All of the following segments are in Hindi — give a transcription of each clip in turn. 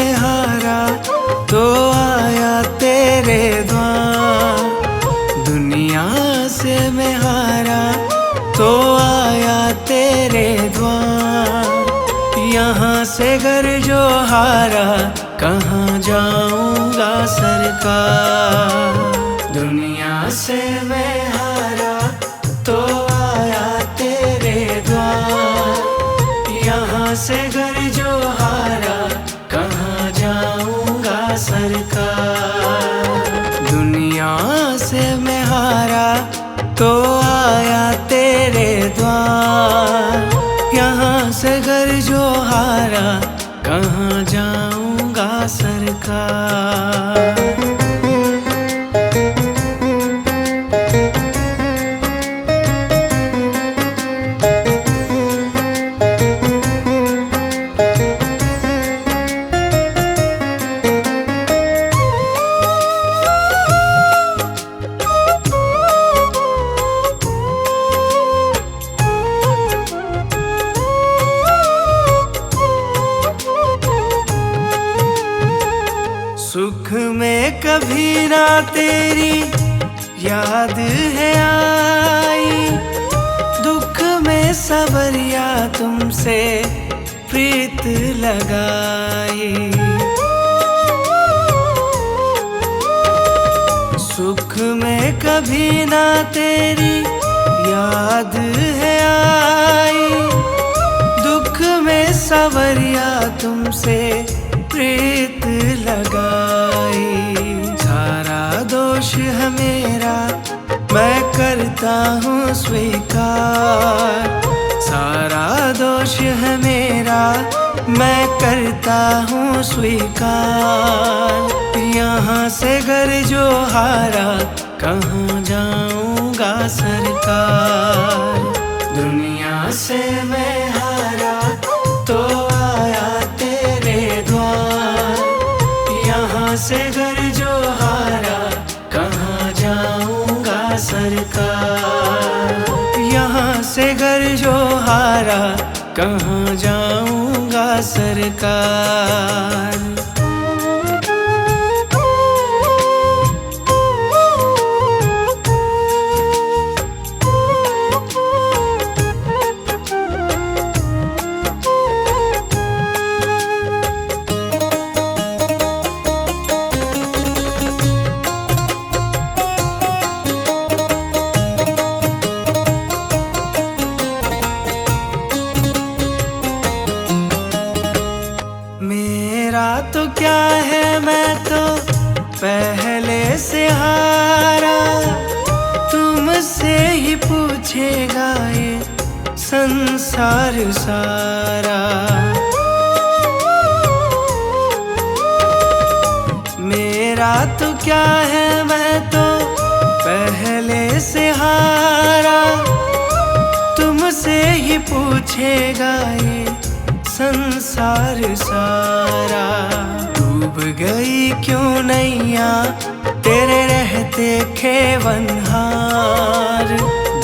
में हारा तो आया तेरे द्वार। दुनिया से मैं हारा तो आया तेरे द्वार। यहाँ से घर जो हारा कहाँ जाऊंगा सरकार। दुनिया से मैं हारा तो आया तेरे द्वार। यहाँ से घर जो हारा कहाँ जाऊंगा सरकार। दुनिया से मैं हारा तो आया तेरे द्वार। यहाँ से घर जो हारा कहाँ जाऊंगा सरकार। सुख में कभी ना तेरी याद है आई। दुख में सबरिया तुमसे प्रीत लगाई। सुख में कभी ना तेरी याद है आई। दुख में सबरिया तुमसे प्रीत लगाई। सारा दोष है मेरा मैं करता हूँ स्वीकार। सारा दोष है मेरा मैं करता हूँ स्वीकार। यहाँ से घर जो हारा कहाँ जाऊंगा सरकार। दुनिया से मैं हारा तो आया तेरे द्वार। यहाँ से घर जो हारा कहाँ जाऊंगा सरकार। यहाँ से घर जो हारा कहाँ जाऊंगा सरकार। मेरा तो क्या है मैं तो पहले से हारा। तुमसे ही पूछेगा ये संसार सारा। मेरा तो क्या है मैं तो पहले से हारा। तुमसे ही पूछेगा ये संसार सारा। डूब गई क्यों नैया तेरे रहते खेवनहार।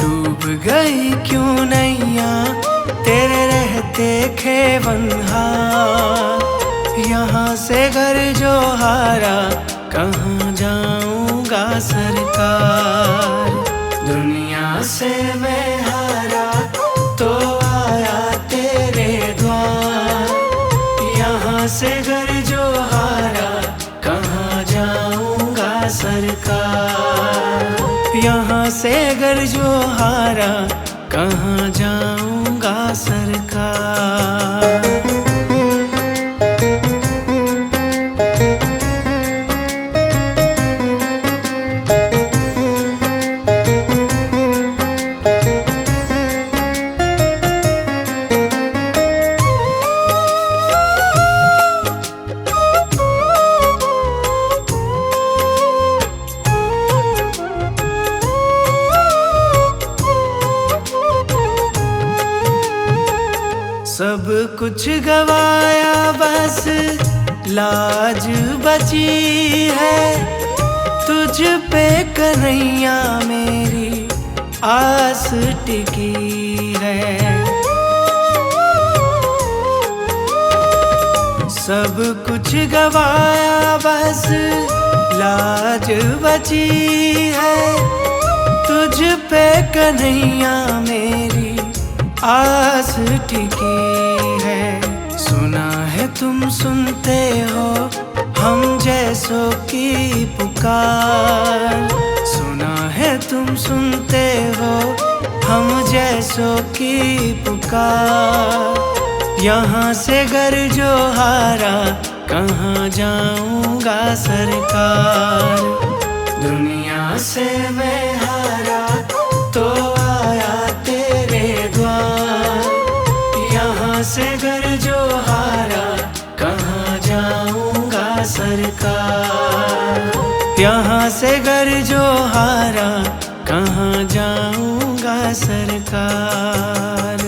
डूब गई क्यों नैया तेरे रहते खेवनहार। यहाँ से घर जो हारा कहाँ जाऊंगा सरकार। दुनिया से मैं हारा तो आया तेरे द्वार। यहाँ से घर जो हारा कहाँ जाऊंगा सरकार। यहाँ से घर जो हारा कहाँ जाऊंगा सरकार। सब कुछ गवाया बस लाज बची है। तुझ पे कन्हैया मेरी आस टिकी है। सब कुछ गवाया बस लाज बची है। तुझ पे कन्हैया मेरी आस टिकी है। सुना है तुम सुनते हो हम जैसों की पुकार। सुना है तुम सुनते हो हम जैसों की पुकार। यहाँ से घर जो हारा कहाँ जाऊंगा सरकार। दुनिया से मैं हारा तो आया तेरे द्वार। यहाँ से घर जो हारा कहाँ जाऊंगा सरकार। यहाँ से घर जो हारा कहाँ जाऊंगा सरकार।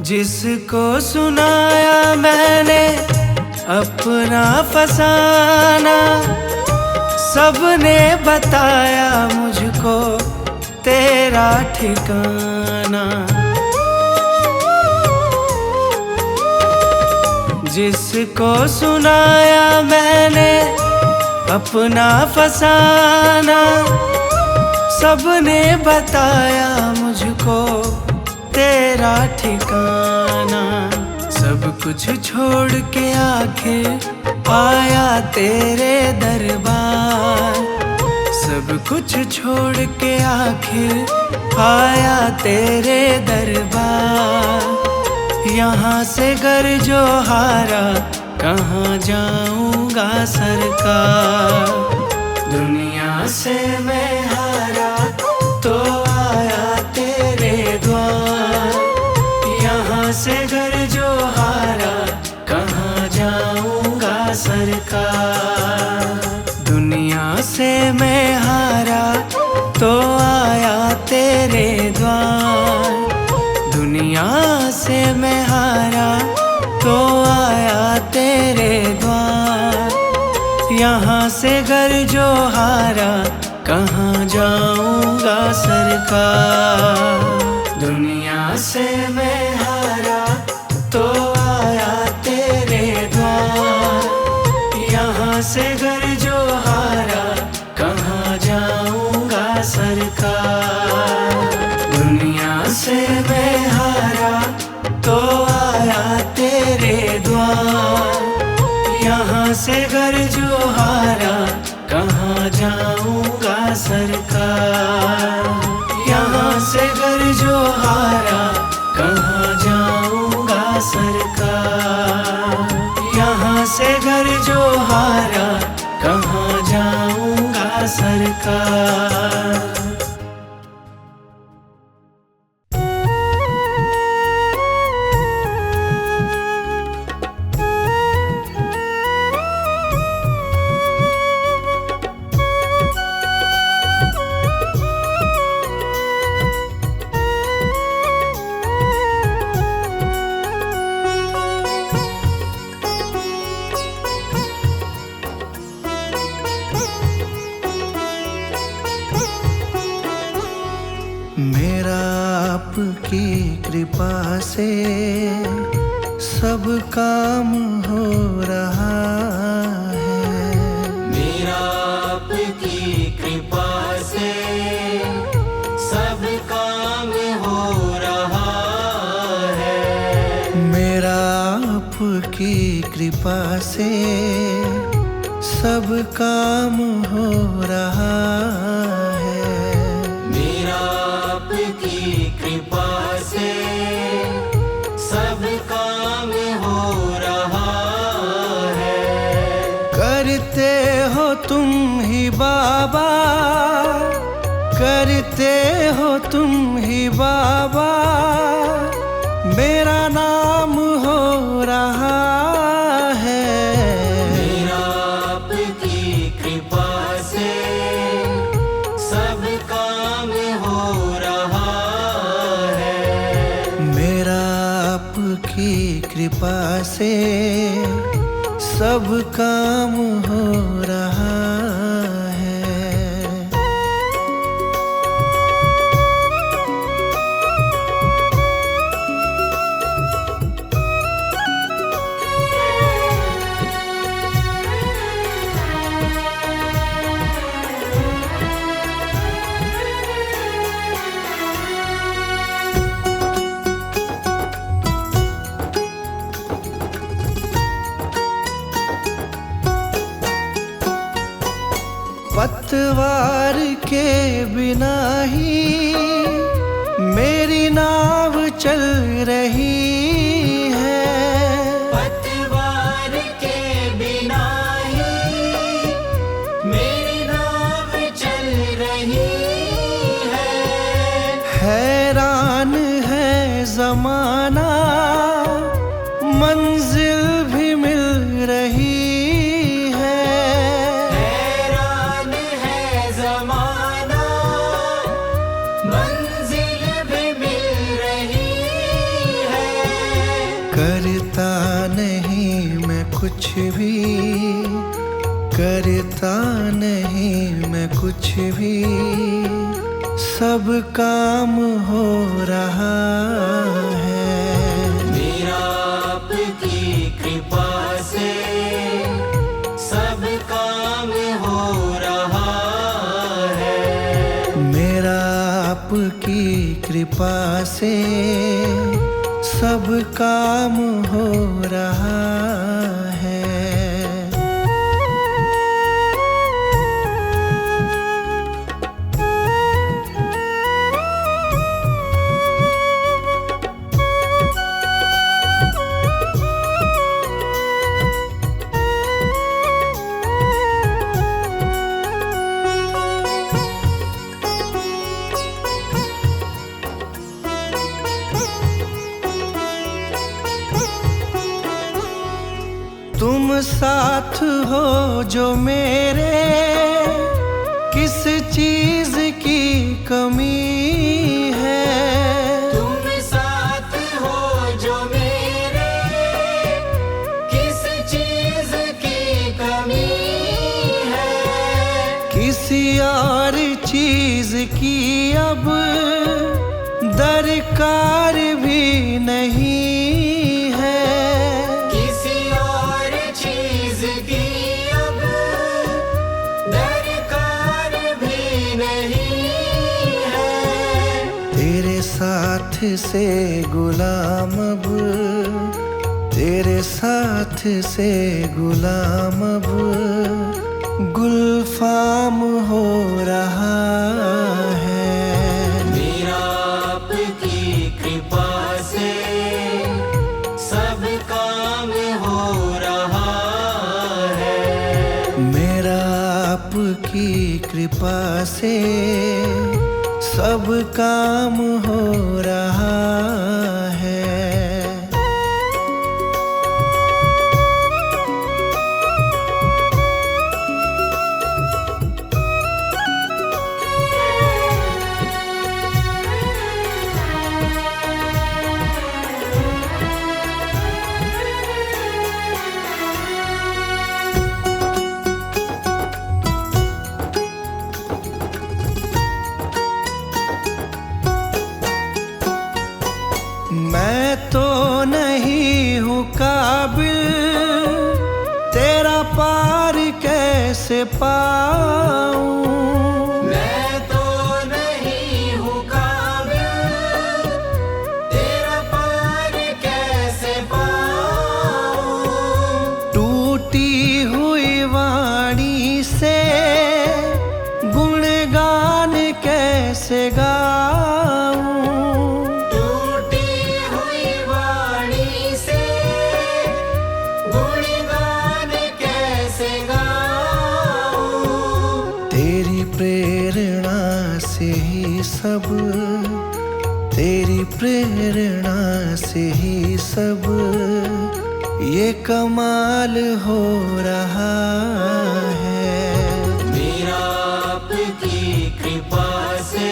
जिसको सुनाया मैंने अपना फसाना, सबने बताया मुझको तेरा ठिकाना। जिसको सुनाया मैंने अपना फसाना, सबने बताया मुझको तेरा ठिकाना। सब कुछ छोड़ के आखिर आया तेरे दरबार। सब कुछ छोड़ के आखिर आया तेरे दरबार। यहाँ से घर जो हारा कहाँ जाऊंगा सरकार। दुनिया से मैं हारा तो आया तेरे द्वार। यहाँ से घर जो हारा कहाँ जाऊंगा सरकार। दुनिया से मैं हारा तो आया तेरे द्वार। दुनिया से मैं हारा तो आया तेरे द्वार। यहाँ से घर जो हारा कहाँ जाऊंगा सरकार। दुनिया से मैं हारा तो आया तेरे द्वार। यहाँ से घर जो हारा कहाँ जाऊंगा सरकार। दुनिया से मैं हारा तो आया तेरे द्वार। यहाँ से घर जो हारा कहाँ जाऊंगा सरकार। यहाँ से घर जो हारा कहाँ जाऊंगा सरकार। यहाँ से घर जो हारा कहाँ जाऊंगा सरकार। मेरा आपकी कृपा से सब काम हो रहा है। मेरा आपकी कृपा से सब काम हो रहा है। मेरा आपकी कृपा से सब काम हो रहा है। मेरा आपकी कृपा से सब काम हो रहा है। करते हो तुम ही बाबा, करते हो तुम ही बाबा। मेरा नाम हो रहा है। मेरा कृपा से सब काम हो रहा है। पतवार के बिना ही मेरी नाव चल रही है। पतवार के बिना ही मेरी नाव चल रही है। हैरान है जमाना मंजिल भी मिल रही है। हैरान है जमाना मंजिल भी मिल रही है। करता नहीं मैं कुछ भी, करता नहीं मैं कुछ भी, सब काम हो रहा है। मेरा आपकी कृपा से सब काम हो रहा है। मेरा आपकी कृपा से सब काम हो रहा है। तुम साथ हो जो मेरे, किस चीज की कमी है। तुम साथ हो जो मेरे, किस चीज की कमी है। किसी और चीज की अब दरकार भी नहीं है। किसी और चीज की अब दरकार भी नहीं है। तेरे साथ से गुलाम अब, तेरे साथ से गुलाम अब गुलफाम हो रहा है। मेरा आपकी कृपा से सब काम हो रहा है। मेरा आपकी कृपा से सब काम हो रहा है। मैं तो नहीं हूँ काबिल, तेरा पार कैसे पाऊं। मैं तो नहीं हूँ काबिल, तेरा पार कैसे पाऊं। टूटी हुई वाणी से गुणगान कैसे गाऊं। प्रेरणा से ही सब, तेरी प्रेरणा से ही सब ये कमाल हो रहा है। मेरा आपकी कृपा से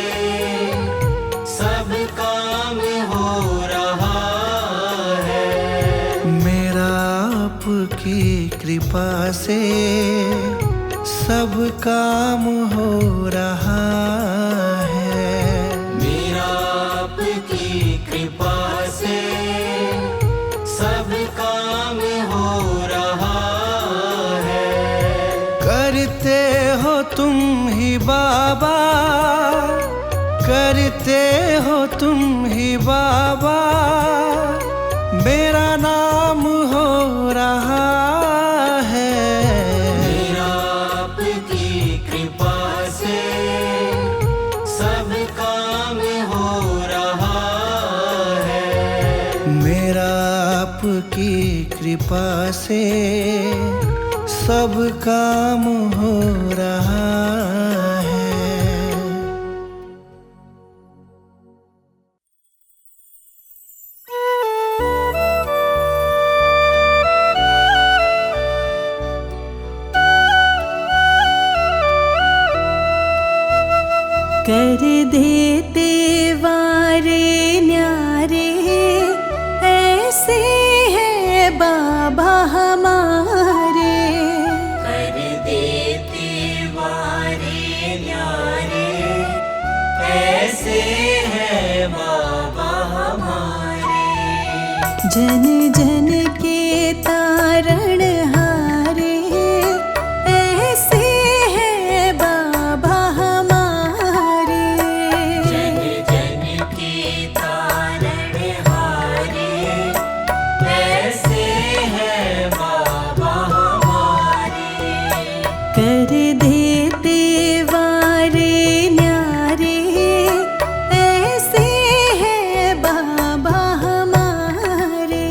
सब काम हो रहा है। कृपा से सब काम हो रहा है। मेरा आपकी कृपा से सब काम हो रहा है। करते हो तुम ही बाबा, करते हो तुम ही बाबा, मेरा नाम हो रहा है। मेरा आपकी कृपा से सब काम हो रहा है। मेरा आपकी कृपा से सब काम हो रहा है। कर देते वारे न्यारे, ऐसे है बाबा हमारे। कर देते वारे न्यारे, ऐसे है बाबा हमारे। जन जन के तारण हारे, ऐसे है बाबा हमारे। जन जन के तारण हारे, ऐसे है बाबा हमारे। कर देते वारे न्यारे, ऐसे है बाबा हमारे।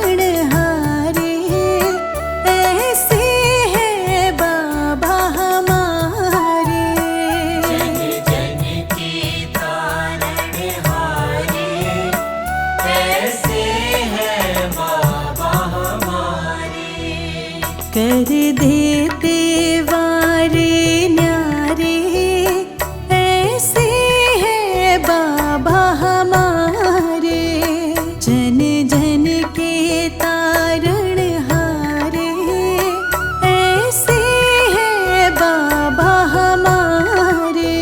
तारणहारे, ऐसे है बाबा हमारे। जन जन के तारणहारे, ऐसे है बाबा हमारे। कर देते वारे न्यारे, ऐसे है बाबा हमारे। जन जन के तारणहारे, ऐसे है बाबा हमारे।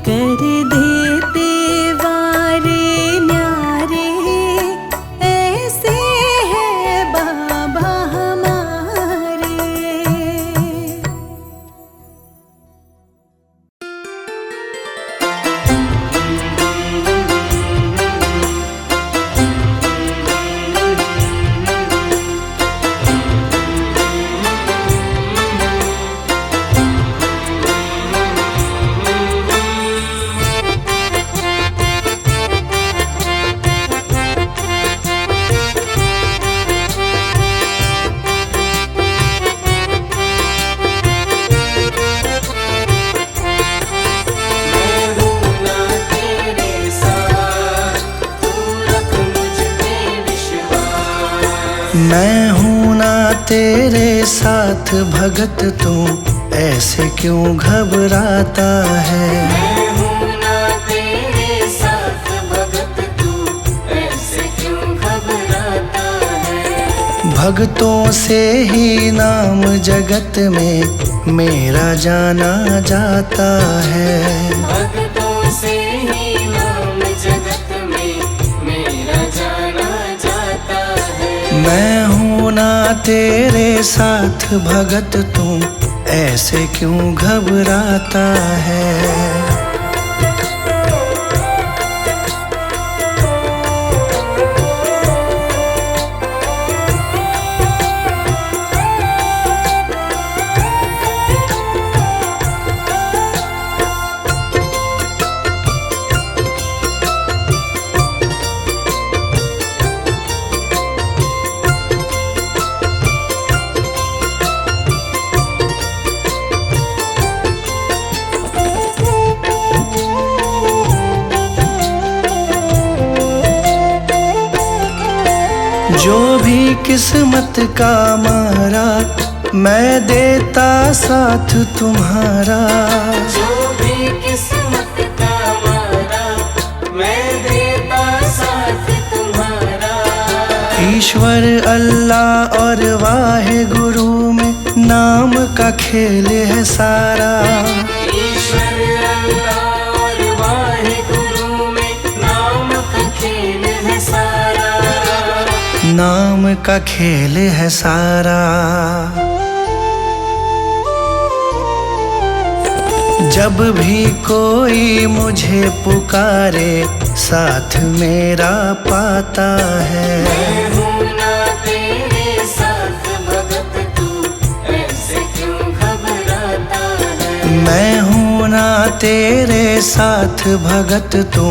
कर देते वारे न्यारे, ऐसे है बाबा हमारे। मैं हूँ ना तेरे साथ भगत, तू ऐसे क्यों घबराता है। मैं हूँ ना तेरे साथ भगत, तू ऐसे क्यों घबराता है। भक्तों से ही नाम जगत में मेरा जाना जाता है। भक्तों से ही नाम जगत में मेरा जाना जाता है। मैं हूँ ना तेरे साथ भगत, तू ऐसे क्यों घबराता है। जो भी किस्मत का मारा, मैं देता साथ तुम्हारा। जो भी किस्मत का मारा, मैं देता साथ तुम्हारा। ईश्वर अल्लाह और वाहे गुरु में नाम का खेल है सारा। ईश्वर अल्लाह और वाहे गुरु में नाम का खेल है सारा। नाम का खेल है सारा। जब भी कोई मुझे पुकारे, साथ मेरा पाता है। मैं हूँ ना तेरे साथ भगत, तू ऐसे क्यों घबराता है। मैं हूँ ना तेरे साथ भगत, तू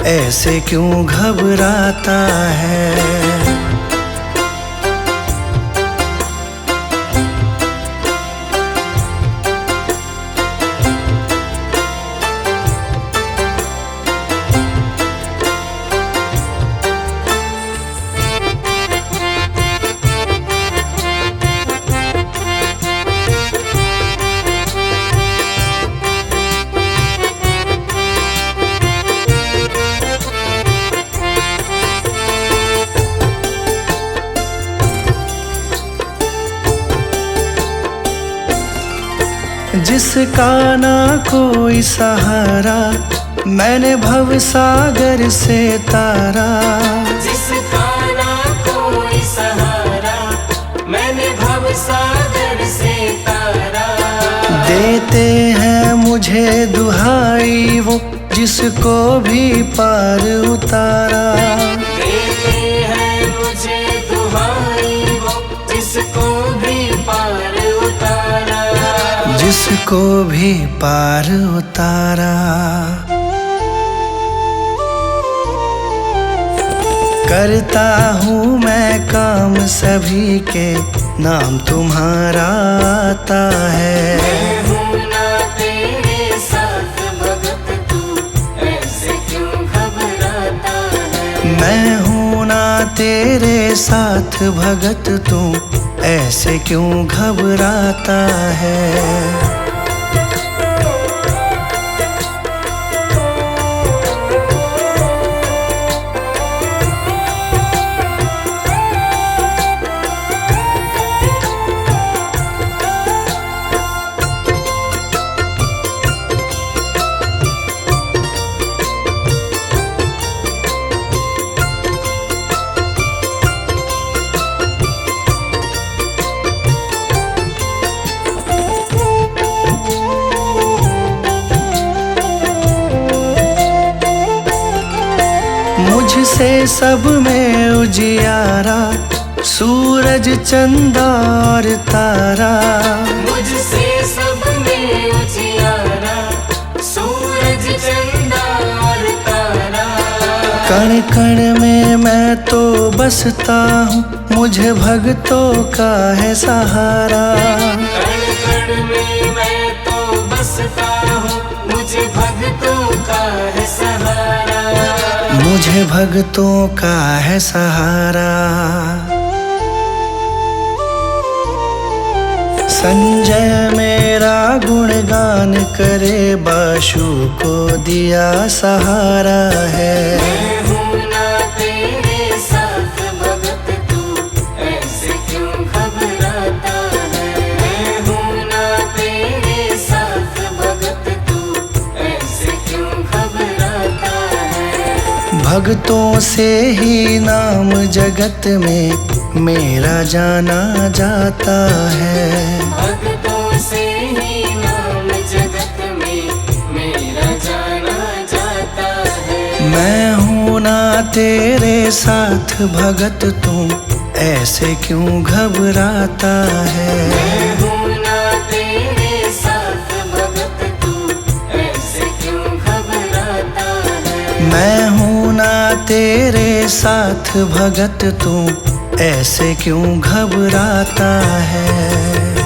ऐसे क्यों घबराता है। जिसका ना कोई सहारा, मैंने भव सागर से तारा। जिसका ना कोई सहारा, मैंने भव सागर से तारा। देते हैं मुझे दुहाई वो, जिसको भी पार उतारा। देते हैं मुझे दुहाई वो, जिसको भी पार उतारा। जिसको भी पार उतारा। करता हूँ मैं काम सभी के, नाम तुम्हारा आता है। मैं हूँ ना तेरे साथ भगत, तू ऐसे क्यों घबराता है। मैं हूँ ना तेरे साथ भगत, तू ऐसे क्यों घबराता है। मुझसे सब में उजियारा, सूरज चंदा और तारा। मुझसे सब में उजियारा, सूरज चंदा और तारा। कण कण में मैं तो बसता हूँ, मुझे भक्तों का है सहारा। कण कण में मैं तो बसता हूँ, मुझे भक्तों का है सहारा। मुझे भक्तों का है सहारा। संजय मेरा गुणगान करे, बाशु को दिया सहारा है। मैं हूँ ना तेरे साथ भगत, तू ऐसे क्यों घबराता है। मैं हूँ ना तेरे साथ भगत, तू ऐसे क्यों घबराता है। भक्तों से ही नाम जगत में मेरा जाना जाता है। भक्तों से ही नाम जगत में मेरा जाना जाता है। मैं हूँ ना तेरे साथ भगत, तू ऐसे क्यों घबराता है। मैं हूँ ना तेरे साथ भगत, तू ऐसे क्यों घबराता है। मैं हूँ ना तेरे साथ भगत, तू ऐसे क्यों घबराता है।